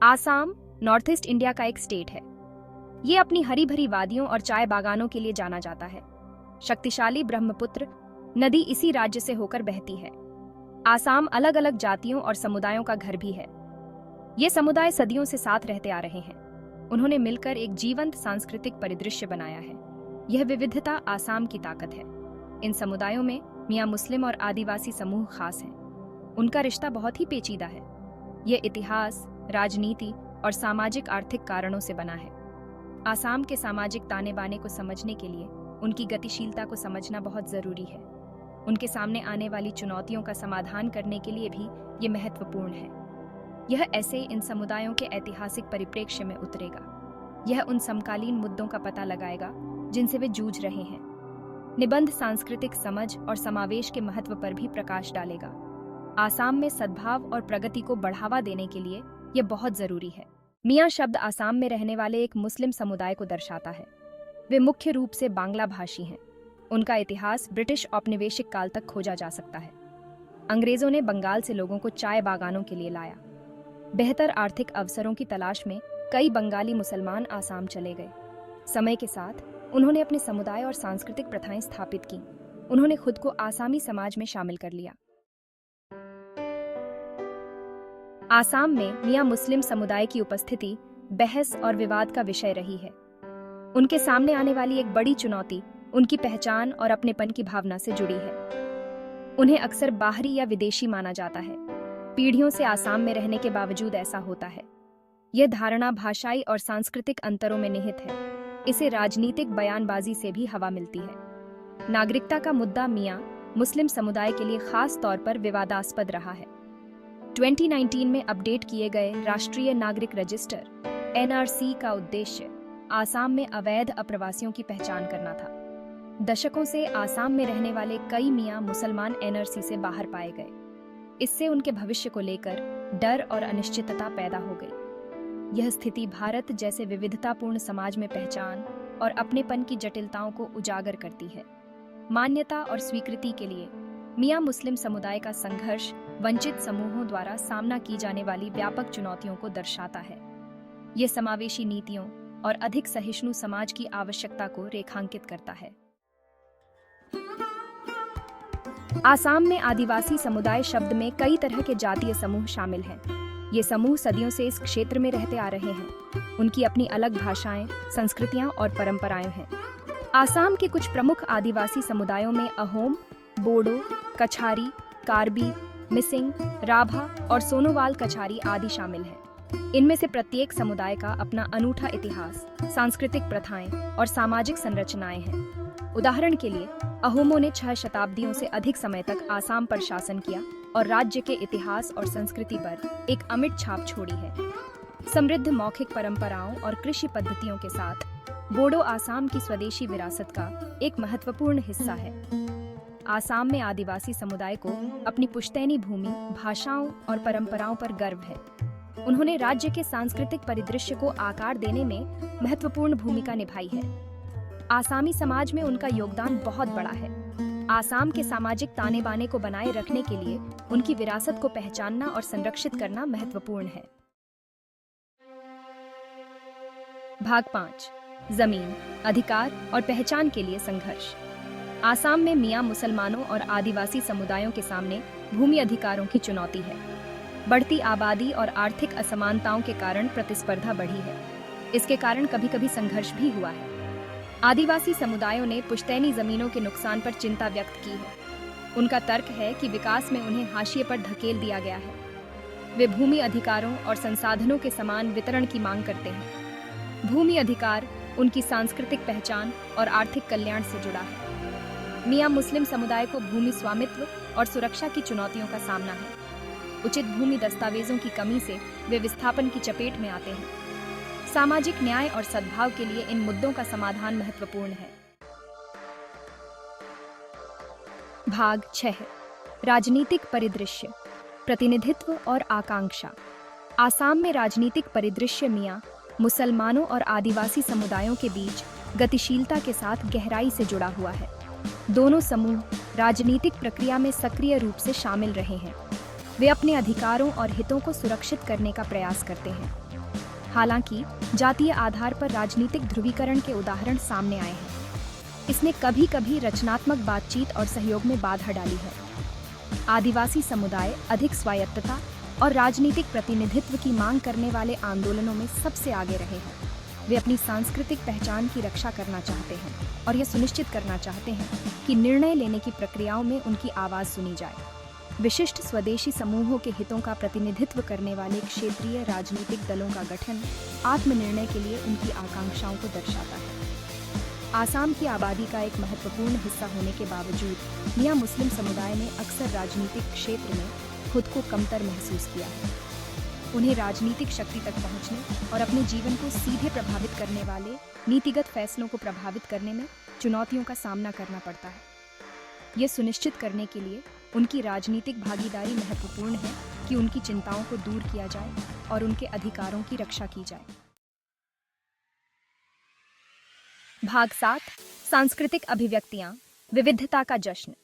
Assam north east India का एक state है। ये अपनी हरी भरी वादियों और चाय बागानों के लिए जाना जाता है। शक्तिशाली ब्रह्मपुत्र नदी इसी राज्य से होकर बहती है। आसाम अलग अलग जातियों और समुदायों का घर भी है। ये समुदाय सदियों से साथ रहते आ रहे हैं। उन्होंने मिलकर एक जीवंत सांस्कृतिक परिदृश्य बनाया है। यह विविधता आसाम की ताकत है। इन समुदायों में मियाँ मुस्लिम और आदिवासी समूह खास हैं। उनका रिश्ता बहुत ही पेचीदा है। यह इतिहास, राजनीति और सामाजिक आर्थिक कारणों से बना है। आसाम के सामाजिक ताने बाने को समझने के लिए उनकी गतिशीलता को समझना बहुत जरूरी है। उनके सामने आने वाली चुनौतियों का समाधान करने के लिए भी ये महत्वपूर्ण है। यह ऐसे इन समुदायों के ऐतिहासिक परिप्रेक्ष्य में उतरेगा। यह उन समकालीन मुद्दों का पता लगाएगा जिनसे वे जूझ रहे हैं। निबंध सांस्कृतिक समझ और समावेश के महत्व पर भी प्रकाश डालेगा। आसाम में सद्भाव और प्रगति को बढ़ावा देने के लिए यह बहुत जरूरी है। मियाँ शब्द आसाम में रहने वाले एक मुस्लिम समुदाय को दर्शाता है। वे मुख्य रूप से बांग्ला भाषी हैं। उनका इतिहास ब्रिटिश औपनिवेशिक काल तक खोजा जा सकता है। अंग्रेजों ने बंगाल से लोगों को चाय बागानों के लिए लाया। बेहतर आर्थिक अवसरों की तलाश में कई बंगाली मुसलमान आसाम चले गए। समय के साथ उन्होंने अपने समुदाय और सांस्कृतिक प्रथाएं स्थापित की। उन्होंने खुद को आसामी समाज में शामिल कर लिया। आसाम में मियाँ मुस्लिम समुदाय की उपस्थिति बहस और विवाद का विषय रही है। उनके सामने आने वाली एक बड़ी चुनौती उनकी पहचान और अपनेपन की भावना से जुड़ी है। उन्हें अक्सर बाहरी या विदेशी माना जाता है। पीढ़ियों से आसाम में रहने के बावजूद ऐसा होता है। यह धारणा भाषाई और सांस्कृतिक अंतरों में निहित है। इसे राजनीतिक बयानबाजी से भी हवा मिलती है। नागरिकता का मुद्दा मियाँ मुस्लिम समुदाय के लिए खास तौर पर विवादास्पद रहा है। 2019 में अपडेट किए गए राष्ट्रीय नागरिक रजिस्टर (NRC) का उद्देश्य आसाम में अवैध अप्रवासियों की पहचान करना था। दशकों से आसाम में रहने वाले कई मियाँ मुसलमान NRC से बाहर पाए गए। इससे उनके भविष्य को लेकर डर और अनिश्चितता पैदा हो गई। यह स्थिति भारत जैसे विविधतापूर्ण समाज में पहचान और अपनेपन की जटिलताओं को उजागर करती है। मान्यता और स्वीकृति के लिए मियाँ मुस्लिम समुदाय का संघर्ष वंचित समूहों द्वारा सामना की जाने वाली व्यापक चुनौतियों को दर्शाता है। ये समावेशी नीतियों और अधिक सहिष्णु समाज की आवश्यकता को रेखांकित करता है। आसाम में आदिवासी समुदाय शब्द में कई तरह के जातीय समूह शामिल हैं। ये समूह सदियों से इस क्षेत्र में रहते आ रहे हैं। उनकी अपनी अलग भाषाएं, संस्कृतियां और परंपराएं हैं। आसाम के कुछ प्रमुख आदिवासी समुदायों में अहोम, बोडो, कछारी, कार्बी, मिसिंग, राभा और सोनोवाल कछारी आदि शामिल हैं। इनमें से प्रत्येक समुदाय का अपना अनूठा इतिहास, सांस्कृतिक प्रथाएं और सामाजिक संरचनाएं हैं। उदाहरण के लिए अहोमों ने 6 शताब्दियों से अधिक समय तक आसाम पर शासन किया और राज्य के इतिहास और संस्कृति पर एक अमिट छाप छोड़ी है। समृद्ध मौखिक परंपराओं और कृषि पद्धतियों के साथ बोडो आसाम की स्वदेशी विरासत का एक महत्वपूर्ण हिस्सा है। आसाम में आदिवासी समुदाय को अपनी पुश्तैनी भूमि, भाषाओं और परंपराओं पर गर्व है। उन्होंने राज्य के सांस्कृतिक परिदृश्य को आकार देने में महत्वपूर्ण भूमिका निभाई है। आसामी समाज में उनका योगदान बहुत बड़ा है। आसाम के सामाजिक ताने बाने को बनाए रखने के लिए उनकी विरासत को पहचानना और संरक्षित करना महत्वपूर्ण है। भाग 5: जमीन, अधिकार और पहचान के लिए संघर्ष। आसाम में मियाँ मुसलमानों और आदिवासी समुदायों के सामने भूमि अधिकारों की चुनौती है। बढ़ती आबादी और आर्थिक असमानताओं के कारण प्रतिस्पर्धा बढ़ी है। इसके कारण कभी-कभी संघर्ष भी हुआ है। आदिवासी समुदायों ने पुश्तैनी जमीनों के नुकसान पर चिंता व्यक्त की है। उनका तर्क है कि विकास में उन्हें हाशिए पर धकेल दिया गया है। वे भूमि अधिकारों और संसाधनों के समान वितरण की मांग करते हैं। भूमि अधिकार उनकी सांस्कृतिक पहचान और आर्थिक कल्याण से जुड़ा है। मियाँ मुस्लिम समुदाय को भूमि स्वामित्व और सुरक्षा की चुनौतियों का सामना है। उचित भूमि दस्तावेजों की कमी से वे विस्थापन की चपेट में आते हैं। सामाजिक न्याय और सद्भाव के लिए इन मुद्दों का समाधान महत्वपूर्ण है। भाग 6: राजनीतिक परिदृश्य, प्रतिनिधित्व और आकांक्षा। आसाम में राजनीतिक परिदृश्य मियाँ मुसलमानों और आदिवासी समुदायों के बीच गतिशीलता के साथ गहराई से जुड़ा हुआ है। दोनों समूह राजनीतिक प्रक्रिया में सक्रिय रूप से शामिल रहे हैं। वे अपने अधिकारों और हितों को सुरक्षित करने का प्रयास करते हैं। हालांकि जातीय आधार पर राजनीतिक ध्रुवीकरण के उदाहरण सामने आए हैं। इसने कभी कभी रचनात्मक बातचीत और सहयोग में बाधा डाली है। आदिवासी समुदाय अधिक स्वायत्तता और राजनीतिक प्रतिनिधित्व की मांग करने वाले आंदोलनों में सबसे आगे रहे हैं। वे अपनी सांस्कृतिक पहचान की रक्षा करना चाहते हैं और यह सुनिश्चित करना चाहते हैं कि निर्णय लेने की प्रक्रियाओं में उनकी आवाज़ सुनी जाए। विशिष्ट स्वदेशी समूहों के हितों का प्रतिनिधित्व करने वाले क्षेत्रीय राजनीतिक दलों का गठन आत्मनिर्णय के लिए उनकी आकांक्षाओं को दर्शाता है। आसाम की आबादी का एक महत्वपूर्ण हिस्सा होने के बावजूद मियां मुस्लिम समुदाय ने अक्सर राजनीतिक क्षेत्र में खुद को कमतर महसूस किया है। उन्हें राजनीतिक शक्ति तक पहुंचने और अपने जीवन को सीधे प्रभावित करने वाले नीतिगत फैसलों को प्रभावित करने में चुनौतियों का सामना करना पड़ता है। ये सुनिश्चित करने के लिए उनकी राजनीतिक भागीदारी महत्वपूर्ण है कि उनकी चिंताओं को दूर किया जाए और उनके अधिकारों की रक्षा की जाए। भाग 7 सांस्कृतिक अभिव्यक्तियां, विविधता का जश्न।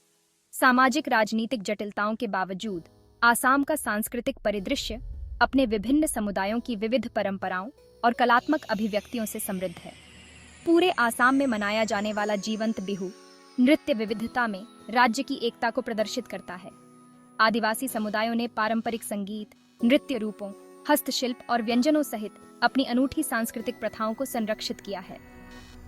सामाजिक राजनीतिक जटिलताओं के बावजूद आसाम का सांस्कृतिक परिदृश्य अपने विभिन्न समुदायों की विविध परंपराओं और कलात्मक अभिव्यक्तियों से समृद्ध है। पूरे आसाम में मनाया जाने वाला जीवंत बिहू नृत्य विविधता में राज्य की एकता को प्रदर्शित करता है। आदिवासी समुदायों ने पारंपरिक संगीत, नृत्य रूपों, हस्तशिल्प और व्यंजनों सहित अपनी अनूठी सांस्कृतिक प्रथाओं को संरक्षित किया है।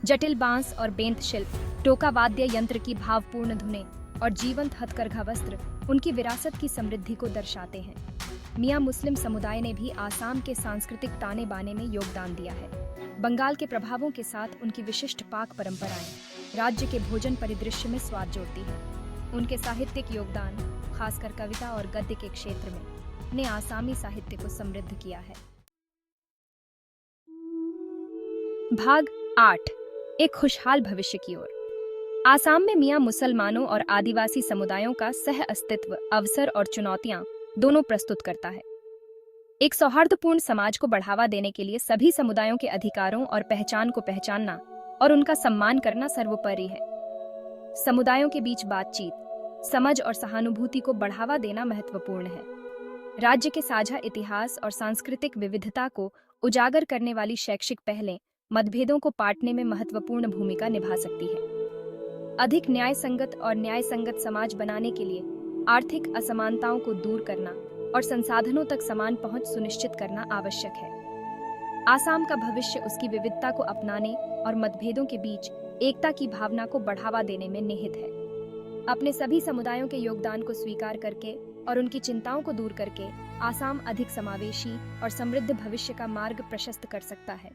जटिल बांस और बेंत शिल्प, टोका वाद्य यंत्र की भावपूर्ण धुनें और जीवंत हथकरघा वस्त्र उनकी विरासत की समृद्धि को दर्शाते हैं। मियां मुस्लिम समुदाय ने भी आसाम के सांस्कृतिक ताने बाने में योगदान दिया है। बंगाल के प्रभावों के साथ उनकी विशिष्ट पाक परंपराएं राज्य के भोजन परिदृश्य में स्वाद जोड़ती है। उनके साहित्यिक योगदान, खासकर कविता और गद्य के क्षेत्र में, ने आसामी साहित्य को समृद्ध किया है। भाग 8 एक खुशहाल भविष्य की ओर। आसाम में मियां मुसलमानों और आदिवासी समुदायों का सह अस्तित्व अवसर और चुनौतियां दोनों प्रस्तुत करता है। एक सौहार्दपूर्ण समाज को बढ़ावा देने के लिए सभी समुदायों के अधिकारों और पहचान को पहचानना और उनका सम्मान करना सर्वोपरि है। समुदायों के बीच बातचीत, समझ और सहानुभूति को बढ़ावा देना महत्वपूर्ण है। राज्य के साझा इतिहास और सांस्कृतिक विविधता को उजागर करने वाली शैक्षिक पहलें मतभेदों को पाटने में महत्वपूर्ण भूमिका निभा सकती है। अधिक न्यायसंगत और न्यायसंगत समाज बनाने के लिए आर्थिक असमानताओं को दूर करना और संसाधनों तक समान पहुंच सुनिश्चित करना आवश्यक है। आसाम का भविष्य उसकी विविधता को अपनाने और मतभेदों के बीच एकता की भावना को बढ़ावा देने में निहित है। अपने सभी समुदायों के योगदान को स्वीकार करके और उनकी चिंताओं को दूर करके आसाम अधिक समावेशी और समृद्ध भविष्य का मार्ग प्रशस्त कर सकता है।